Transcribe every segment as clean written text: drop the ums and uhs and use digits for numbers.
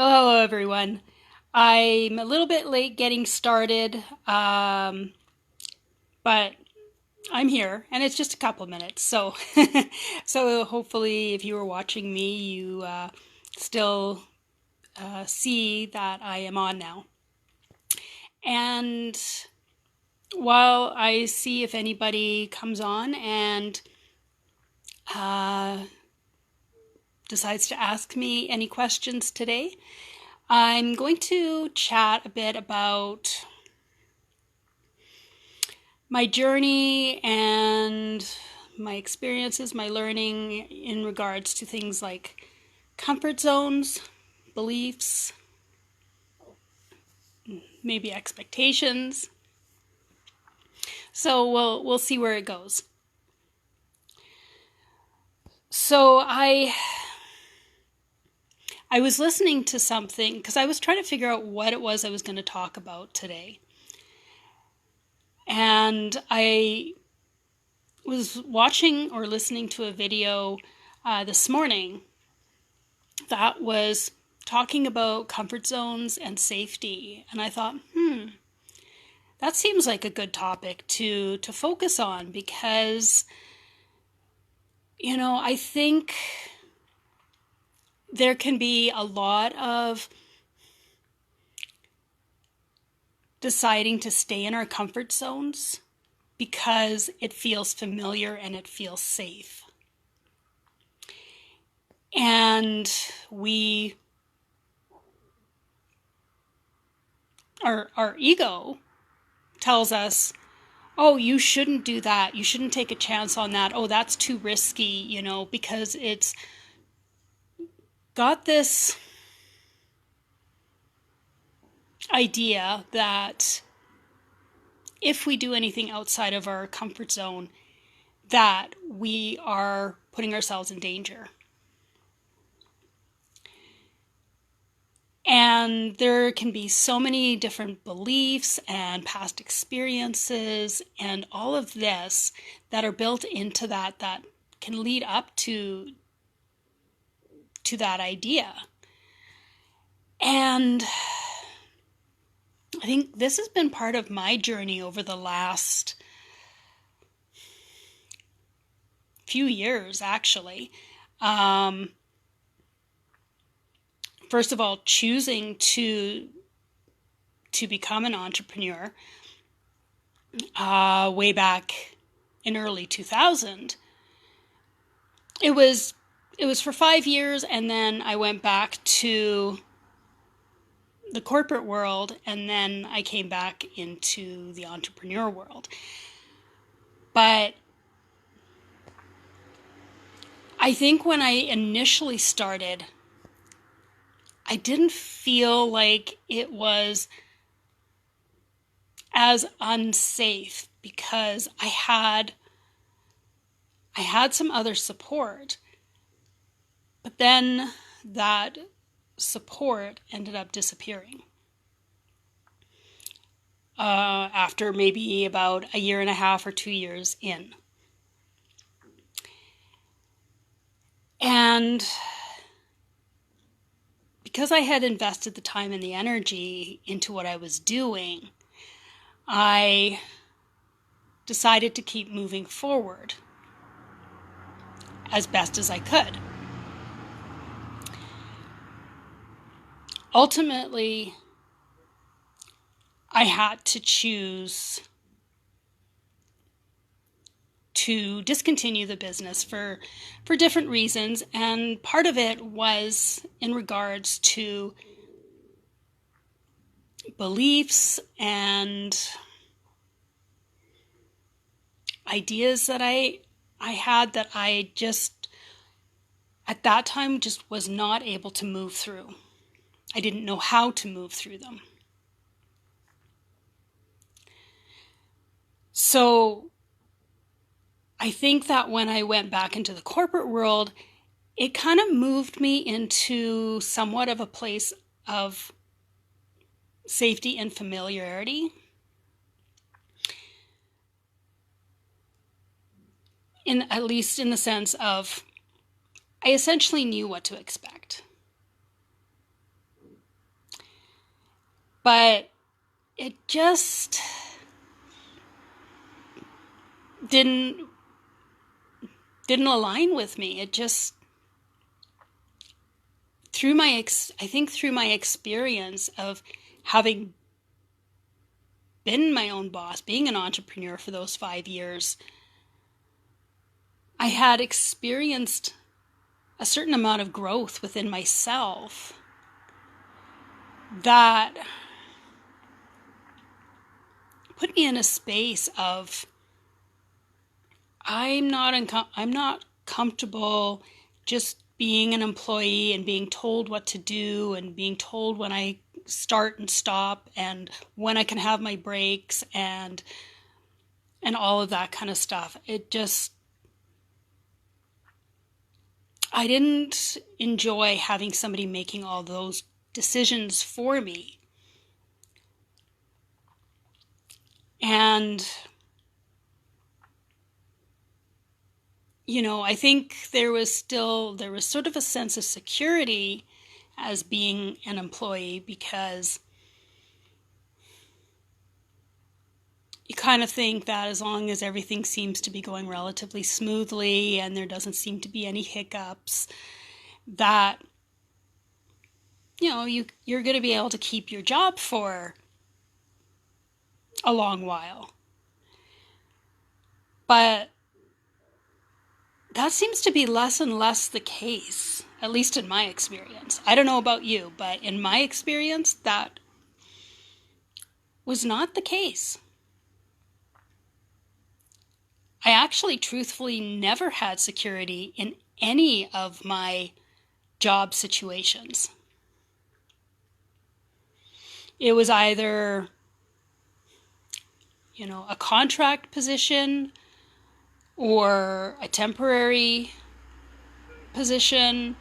Well, hello everyone. I'm a little bit late getting started, but I'm here, and it's just a couple of minutes. So, so hopefully, if you were watching me, you still see that I am on now. And while I see if anybody comes on and uh, decides to ask me any questions today, I'm going to chat a bit about my journey and my experiences, my learning in regards to things like comfort zones, beliefs, maybe expectations. So we'll see where it goes. So I was listening to something because I was trying to figure out what it was I was going to talk about today. And I was watching or listening to a video this morning that was talking about comfort zones and safety. And I thought, that seems like a good topic to focus on because, I think there can be a lot of deciding to stay in our comfort zones because it feels familiar and it feels safe. And our ego tells us, oh, you shouldn't do that. You shouldn't take a chance on that. Oh, that's too risky, because it's got this idea that if we do anything outside of our comfort zone, that we are putting ourselves in danger. And there can be so many different beliefs and past experiences and all of this that are built into that can lead up to that idea. And I think this has been part of my journey over the last few years, actually. First of all, choosing to become an entrepreneur way back in early 2000. It was for 5 years, and then I went back to the corporate world, and then I came back into the entrepreneur world. But I think when I initially started, I didn't feel like it was as unsafe because I had some other support. But then that support ended up disappearing after maybe about a year and a half or 2 years in. And because I had invested the time and the energy into what I was doing, I decided to keep moving forward as best as I could. Ultimately, I had to choose to discontinue the business for different reasons, and part of it was in regards to beliefs and ideas that I had that I just at that time just was not able to move through. I didn't know how to move through them. So I think that when I went back into the corporate world, it kind of moved me into somewhat of a place of safety and familiarity. At least in the sense of I essentially knew what to expect. But it just didn't align with me. It just, I think through my experience of having been my own boss, being an entrepreneur for those 5 years, I had experienced a certain amount of growth within myself that put me in a space of I'm not comfortable just being an employee and being told what to do and being told when I start and stop and when I can have my breaks and all of that kind of stuff. I didn't enjoy having somebody making all those decisions for me. And I think there was sort of a sense of security as being an employee, because you kind of think that as long as everything seems to be going relatively smoothly and there doesn't seem to be any hiccups, that you're going to be able to keep your job for a long while. But that seems to be less and less the case, at least in my experience. I don't know about you, but in my experience, that was not the case. I actually truthfully never had security in any of my job situations. It was either, a contract position or a temporary position,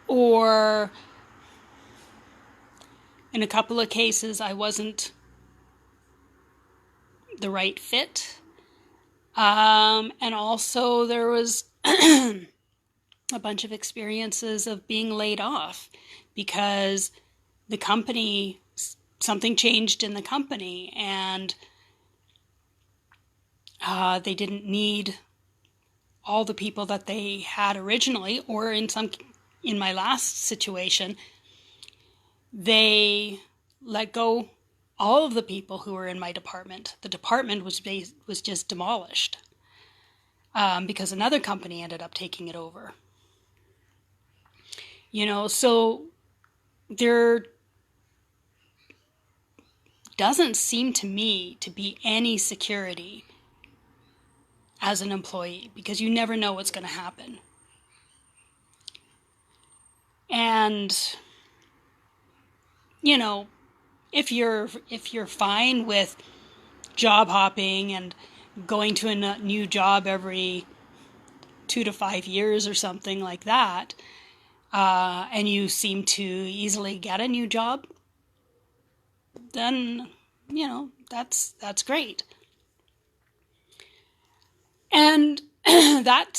or in a couple of cases I wasn't the right fit. And also there was a bunch of experiences of being laid off because something changed in the company, and they didn't need all the people that they had originally, or in my last situation, they let go all of the people who were in my department. The department was just demolished because another company ended up taking it over. So there doesn't seem to me to be any security as an employee, because you never know what's going to happen. And if you're fine with job hopping and going to a new job every 2 to 5 years or something like that, and you seem to easily get a new job, then that's great. And that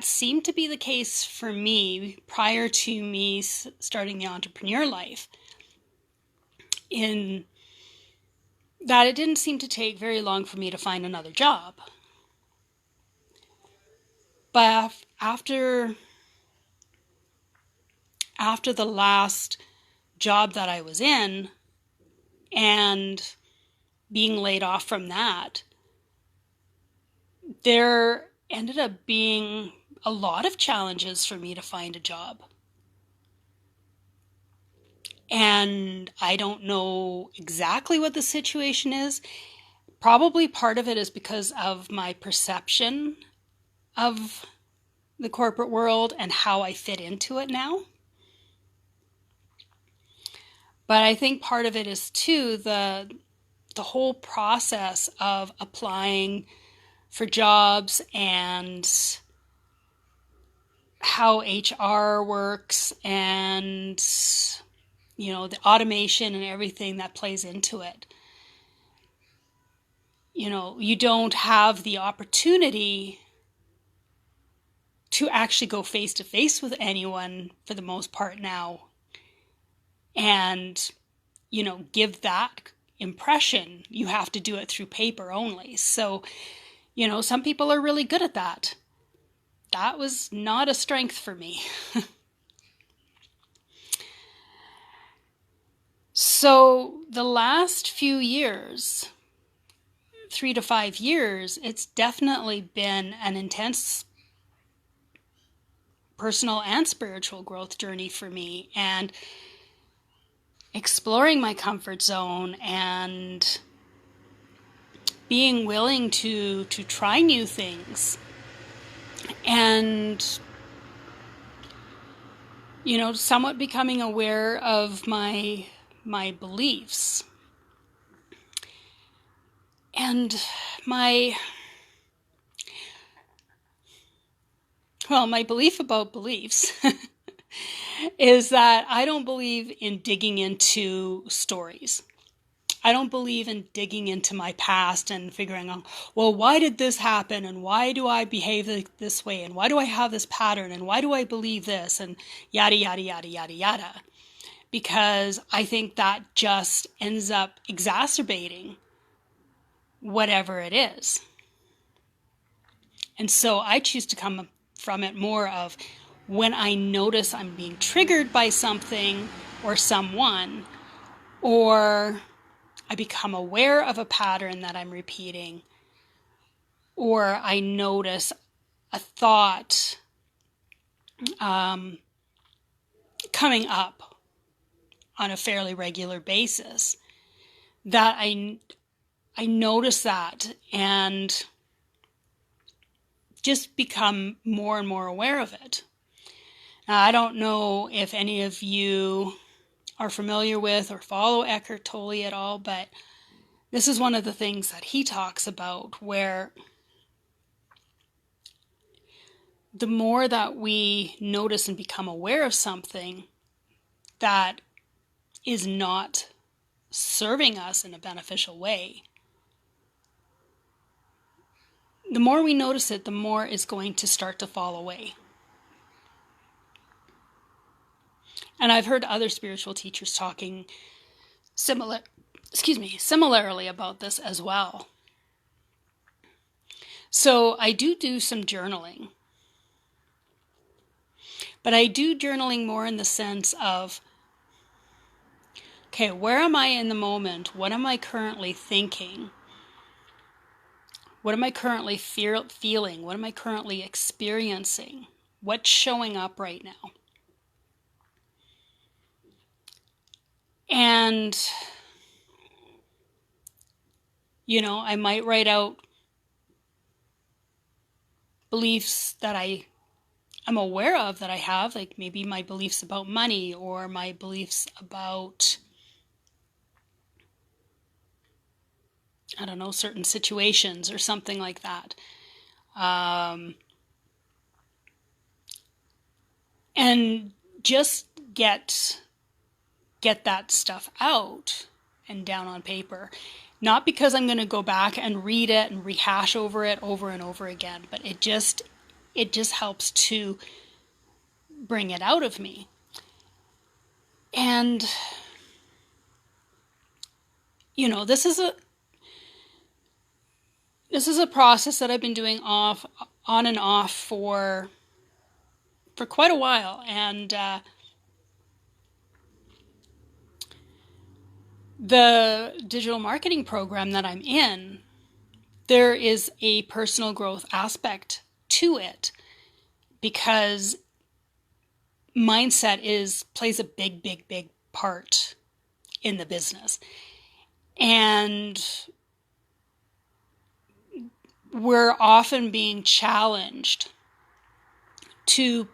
seemed to be the case for me prior to me starting the entrepreneur life, in that it didn't seem to take very long for me to find another job. But after the last job that I was in and being laid off from that, there ended up being a lot of challenges for me to find a job. And I don't know exactly what the situation is. Probably part of it is because of my perception of the corporate world and how I fit into it now. But I think part of it is too the whole process of applying for jobs and how HR works, and the automation and everything that plays into it. You don't have the opportunity to actually go face to face with anyone for the most part now. and, give that impression, you have to do it through paper only. So, some people are really good at that. That was not a strength for me. So the last few years, 3 to 5 years, it's definitely been an intense personal and spiritual growth journey for me, and exploring my comfort zone and being willing to try new things, and somewhat becoming aware of my beliefs and my belief about beliefs is that I don't believe in digging into stories. I don't believe in digging into my past and figuring out, well, why did this happen? And why do I behave this way? And why do I have this pattern? And why do I believe this? And yada, yada, yada, yada, yada. Because I think that just ends up exacerbating whatever it is. And so I choose to come from it more of when I notice I'm being triggered by something or someone, or I become aware of a pattern that I'm repeating, or I notice a thought coming up on a fairly regular basis, that I notice that and just become more and more aware of it. Now, I don't know if any of you are familiar with or follow Eckhart Tolle at all, but this is one of the things that he talks about, where the more that we notice and become aware of something that is not serving us in a beneficial way, the more we notice it, the more it's going to start to fall away. And I've heard other spiritual teachers talking similarly about this as well. So I do some journaling. But I do journaling more in the sense of, okay, where am I in the moment? What am I currently thinking? What am I currently feeling? What am I currently experiencing? What's showing up right now? And, I might write out beliefs that I'm aware of that I have, like maybe my beliefs about money, or my beliefs about, I don't know, certain situations or something like that. And just get that stuff out and down on paper. Not because I'm going to go back and read it and rehash over it over and over again, but it just helps to bring it out of me. And this is a process that I've been doing on and off for quite a while, and the digital marketing program that I'm in, there is a personal growth aspect to it, because mindset plays a big part in the business. And we're often being challenged to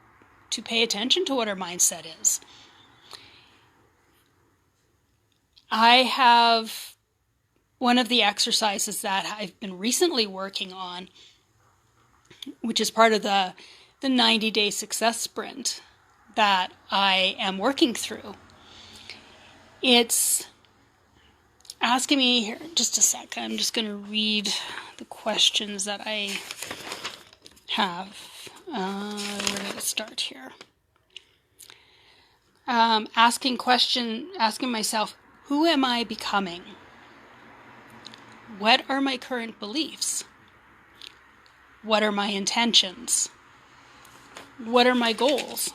pay attention to what our mindset is. I have one of the exercises that I've been recently working on, which is part of the 90-day success sprint that I am working through. It's asking me here, just a sec, I'm just going to read the questions that I have. Where did it start here? asking myself, who am I becoming? What are my current beliefs? What are my intentions? What are my goals?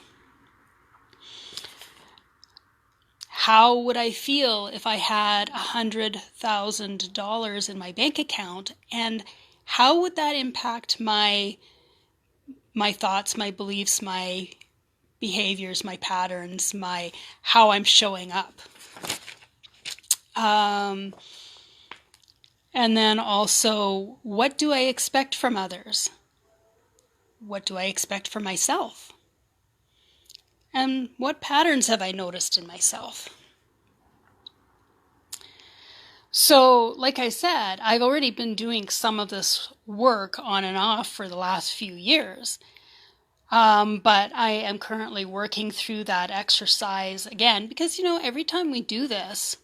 How would I feel if I had $100,000 in my bank account? And how would that impact my thoughts, my beliefs, my behaviors, my patterns, how I'm showing up? And then also, what do I expect from others? What do I expect from myself? And what patterns have I noticed in myself? So, like I said, I've already been doing some of this work on and off for the last few years. But I am currently working through that exercise again because, every time we do this,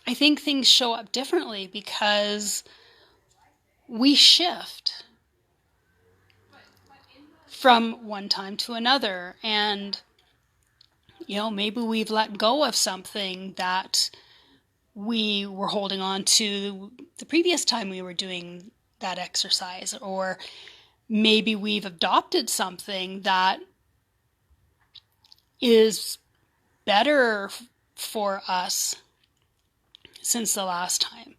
I think things show up differently because we shift from one time to another. And, maybe we've let go of something that we were holding on to the previous time we were doing that exercise, or maybe we've adopted something that is better for us since the last time.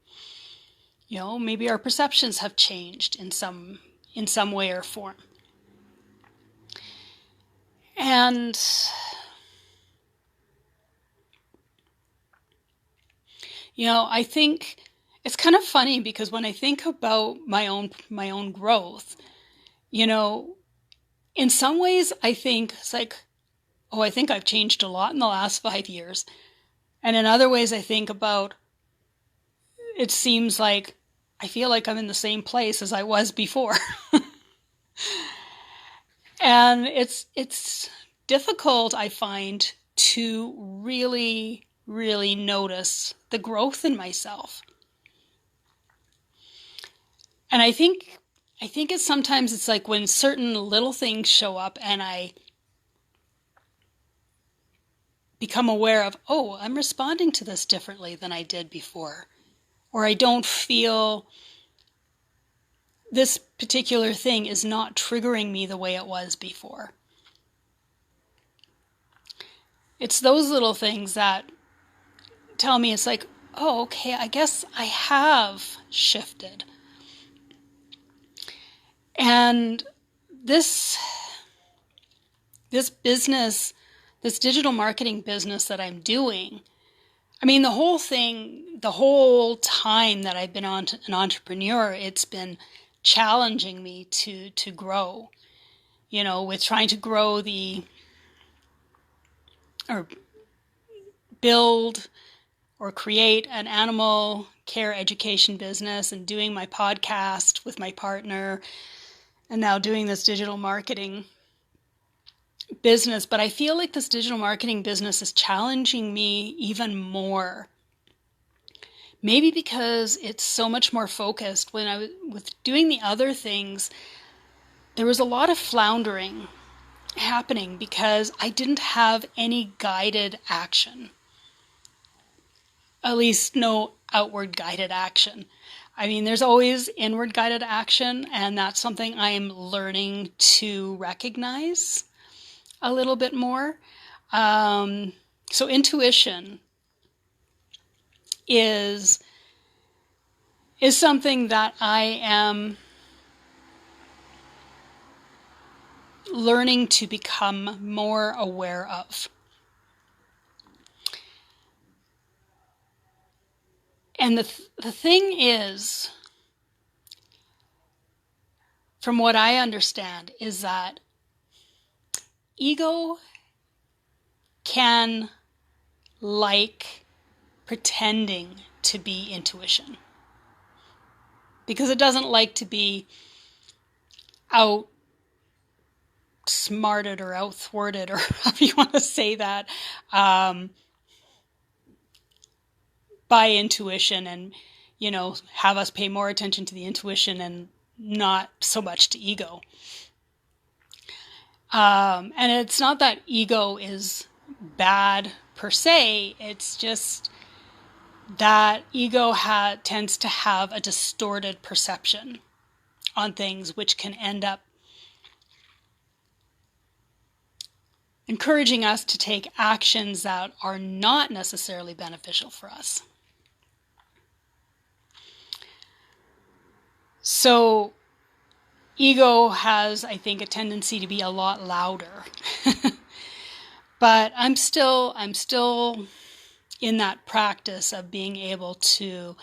Maybe our perceptions have changed in some way or form. And I think it's kind of funny because when I think about my own growth, in some ways I think it's like, oh, I think I've changed a lot in the last 5 years. And in other ways I think about, it seems like I feel like I'm in the same place as I was before. And it's difficult, I find, to really, really notice the growth in myself. And I think sometimes it's like when certain little things show up and I become aware of, oh, I'm responding to this differently than I did before. Or I don't feel this particular thing is not triggering me the way it was before. It's those little things that tell me it's like, oh, okay, I guess I have shifted. And this business, this digital marketing business that I'm doing, I mean, the whole time that I've been an entrepreneur, it's been challenging me to grow, with trying to grow or build or create an animal care education business, and doing my podcast with my partner, and now doing this digital marketing business. But I feel like this digital marketing business is challenging me even more. Maybe because it's so much more focused. When I was doing the other things, there was a lot of floundering happening because I didn't have any guided action. At least no outward guided action. I mean, there's always inward guided action, and that's something I am learning to recognize a little bit more. So intuition is something that I am learning to become more aware of. And the thing is, from what I understand, is that ego can like pretending to be intuition, because it doesn't like to be outsmarted or outthwarted, or however you want to say that, by intuition, and have us pay more attention to the intuition and not so much to ego. And it's not that ego is bad per se. It's just that ego tends to have a distorted perception on things, which can end up encouraging us to take actions that are not necessarily beneficial for us. So ego has, I think, a tendency to be a lot louder. But I'm still in that practice of being able to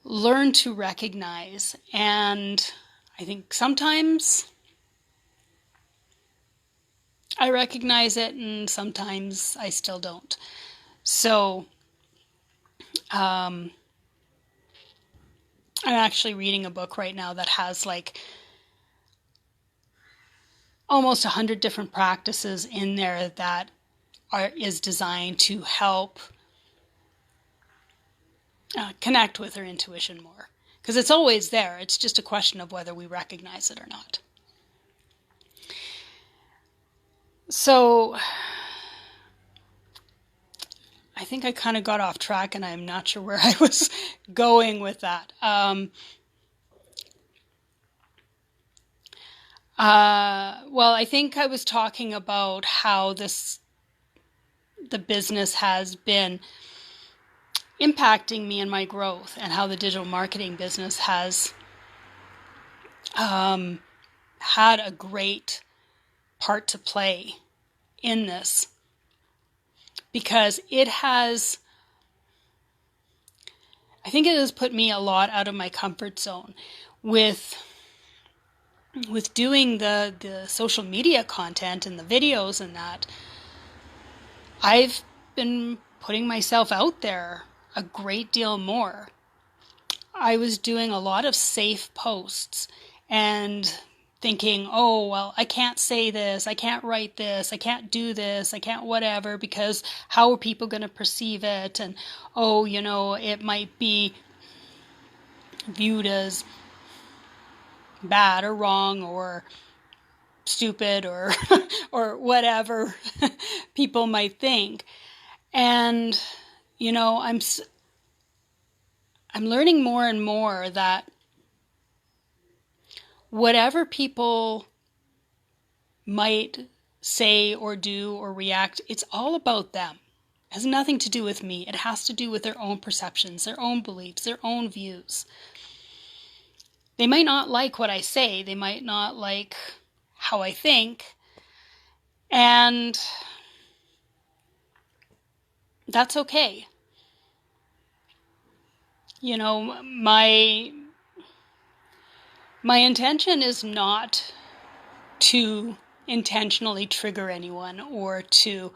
learn to recognize. And I think sometimes I recognize it and sometimes I still don't. So I'm actually reading a book right now that has like almost 100 different practices in there that is designed to help connect with our intuition more. Because it's always there. It's just a question of whether we recognize it or not. So I think I kind of got off track and I'm not sure where I was going with that. Well, I think I was talking about how the business has been impacting me in my growth, and how the digital marketing business has had a great part to play in this, because I think it has put me a lot out of my comfort zone with doing the social media content and the videos and that. I've been putting myself out there a great deal more. I was doing a lot of safe posts and thinking, oh, well, I can't say this, I can't write this, I can't do this, I can't whatever, because how are people going to perceive it? And, oh, it might be viewed as bad or wrong or stupid or or whatever people might think. And I'm learning more and more that whatever people might say or do or react, it's all about them. It has nothing to do with me. It has to do with their own perceptions, their own beliefs, their own views. They might not like what I say. They might not like how I think. And that's okay. My intention is not to intentionally trigger anyone or to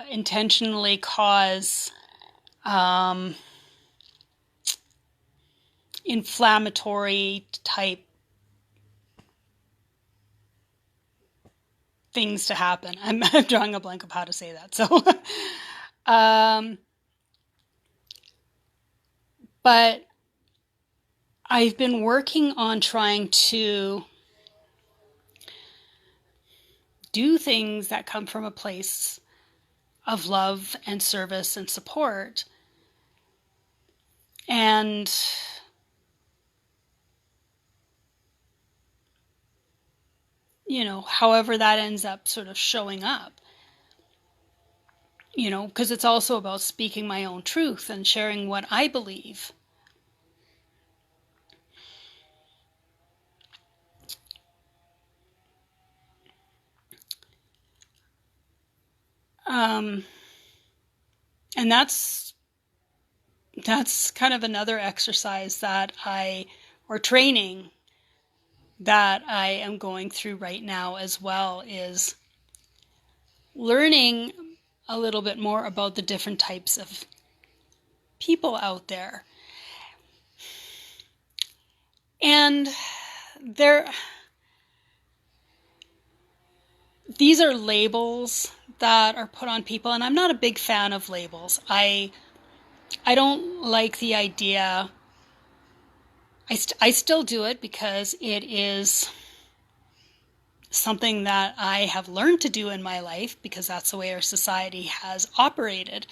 intentionally cause inflammatory type things to happen. I'm drawing a blank of how to say that. So, but I've been working on trying to do things that come from a place of love and service and support. And however that ends up sort of showing up, because it's also about speaking my own truth and sharing what I believe. And that's kind of another exercise or training that I am going through right now as well, is learning a little bit more about the different types of people out there. And these are labels that are put on people, and I'm not a big fan of labels. I don't like the idea I still do it because it is something that I have learned to do in my life because that's the way our society has operated.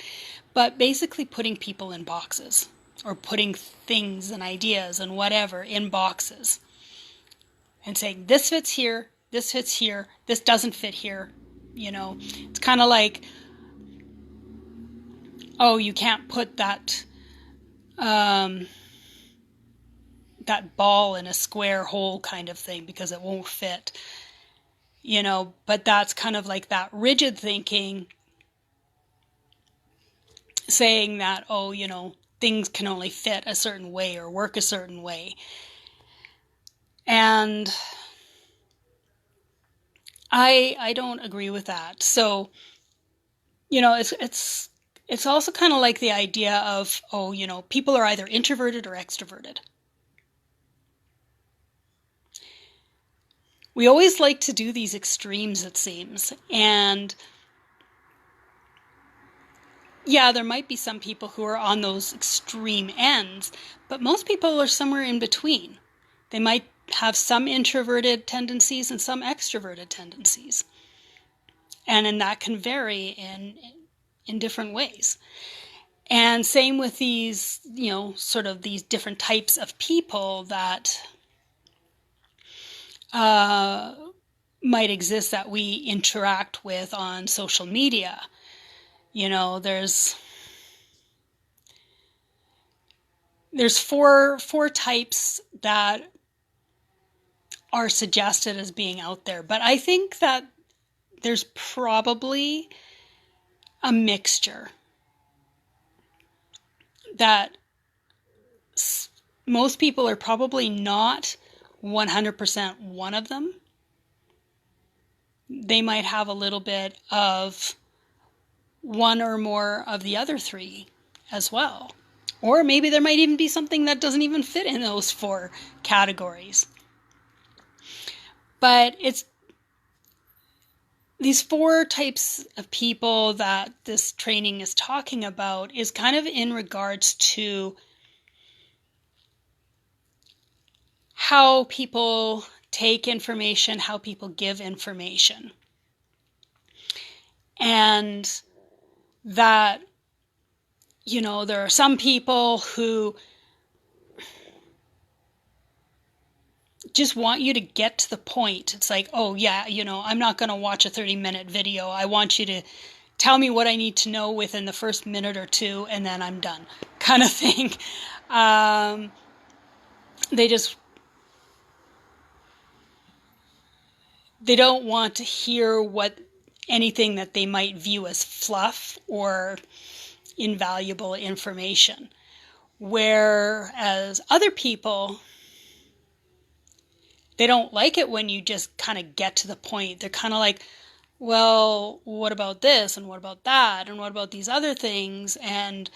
But basically putting people in boxes or putting things and ideas and whatever in boxes and saying this fits here, this doesn't fit here. It's kind of like, oh, you can't put that that ball in a square hole kind of thing because it won't fit. But that's kind of like that rigid thinking saying that, oh, things can only fit a certain way or work a certain way. And I don't agree with that. So, it's also kind of like the idea of, oh, people are either introverted or extroverted. We always like to do these extremes, it seems. And yeah, there might be some people who are on those extreme ends, but most people are somewhere in between. They might have some introverted tendencies and some extroverted tendencies. And that can vary in different ways. And same with these, sort of these different types of people that might exist that we interact with on social media. There's four types that are suggested as being out there, but I think that there's probably a mixture that most people are probably not 100% one of them. They might have a little bit of one or more of the other three as well. Or maybe there might even be something that doesn't even fit in those four categories. But it's these four types of people that this training is talking about is kind of in regards to how people take information, how people give information. And that, there are some people who just want you to get to the point. It's like, oh yeah, I'm not going to watch a 30-minute video. I want you to tell me what I need to know within the first minute or two, and then I'm done, kind of thing. They don't want to hear anything that they might view as fluff or invaluable information. Whereas other people, they don't like it when you just kind of get to the point. They're kind of like, well, what about this? And what about that? And what about these other things? And,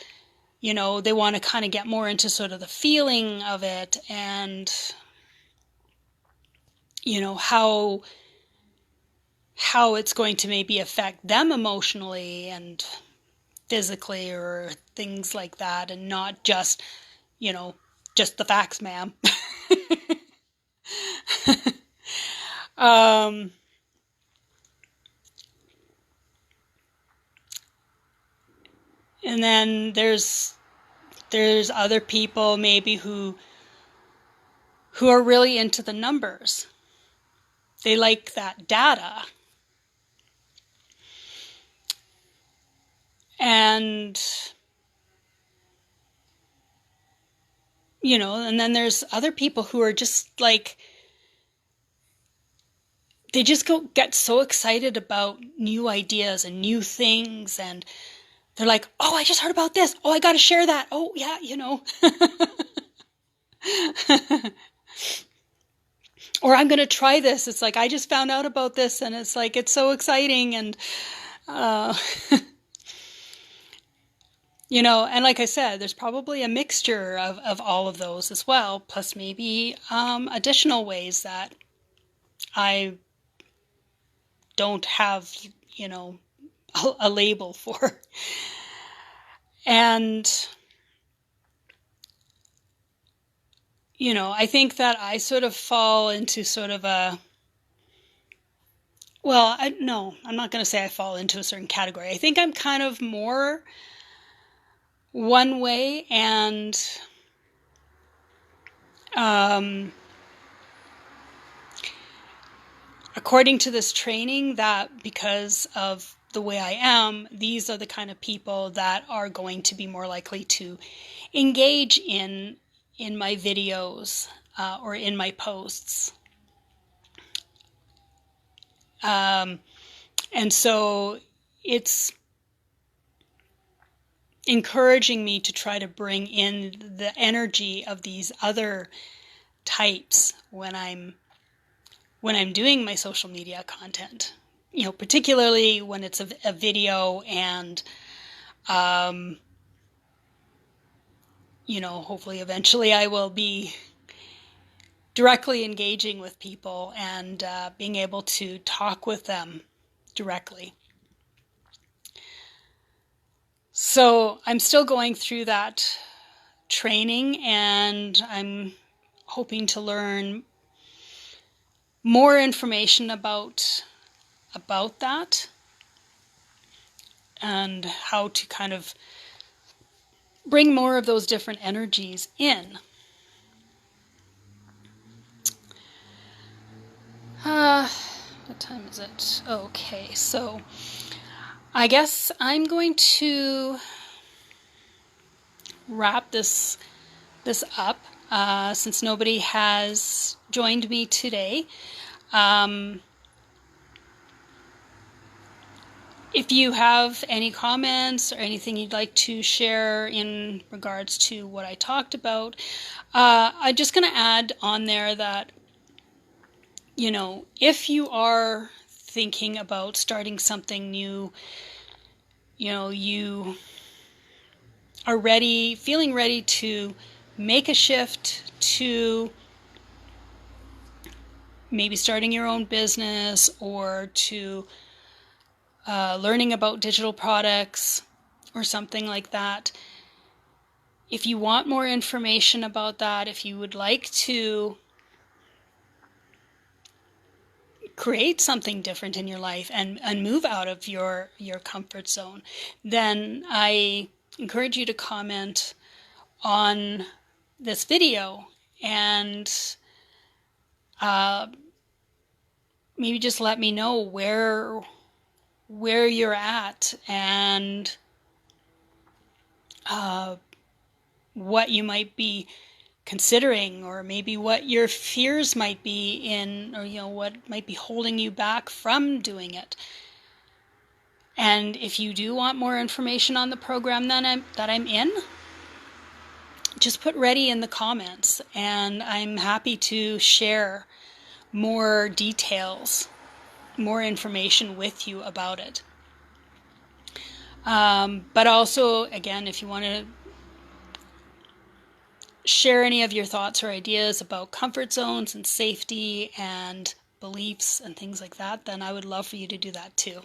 they want to kind of get more into sort of the feeling of it and, how it's going to maybe affect them emotionally and physically or things like that, and not just, just the facts, ma'am. And then there's other people maybe who are really into the numbers. They like that data. And, and then there's other people who are just like, they just get so excited about new ideas and new things. And they're like, oh, I just heard about this. Oh, I got to share that. Oh, yeah, Or I'm going to try this. It's like, I just found out about this and it's like, it's so exciting. And, and like I said, there's probably a mixture of all of those as well, plus maybe additional ways that I don't have, a label for. And, I think that I sort of fall into sort of well, no, I'm not going to say I fall into a certain category. I think I'm kind of more one way, and according to this training, that because of the way I am, these are the kind of people that are going to be more likely to engage in my videos or in my posts. And so it's encouraging me to try to bring in the energy of these other types when I'm doing my social media content. Particularly when it's a video, and hopefully eventually I will be directly engaging with people and being able to talk with them directly. So I'm still going through that training, and I'm hoping to learn more information about that and how to kind of bring more of those different energies in. What time is it? Okay, so I guess I'm going to wrap this up since nobody has joined me today. If you have any comments or anything you'd like to share in regards to what I talked about, I'm just going to add on there that, if you are thinking about starting something new, you are feeling ready to make a shift to maybe starting your own business, or to learning about digital products or something like that. If you want more information about that, if you would like to create something different in your life and move out of your comfort zone, then I encourage you to comment on this video and maybe just let me know where you're at and what you might be considering, or maybe what your fears might be in, or what might be holding you back from doing it. And if you do want more information on the program that I'm in, just put ready in the comments, and I'm happy to share more details, more information with you about it. But also, again, if you want to share any of your thoughts or ideas about comfort zones and safety and beliefs and things like that, then I would love for you to do that too.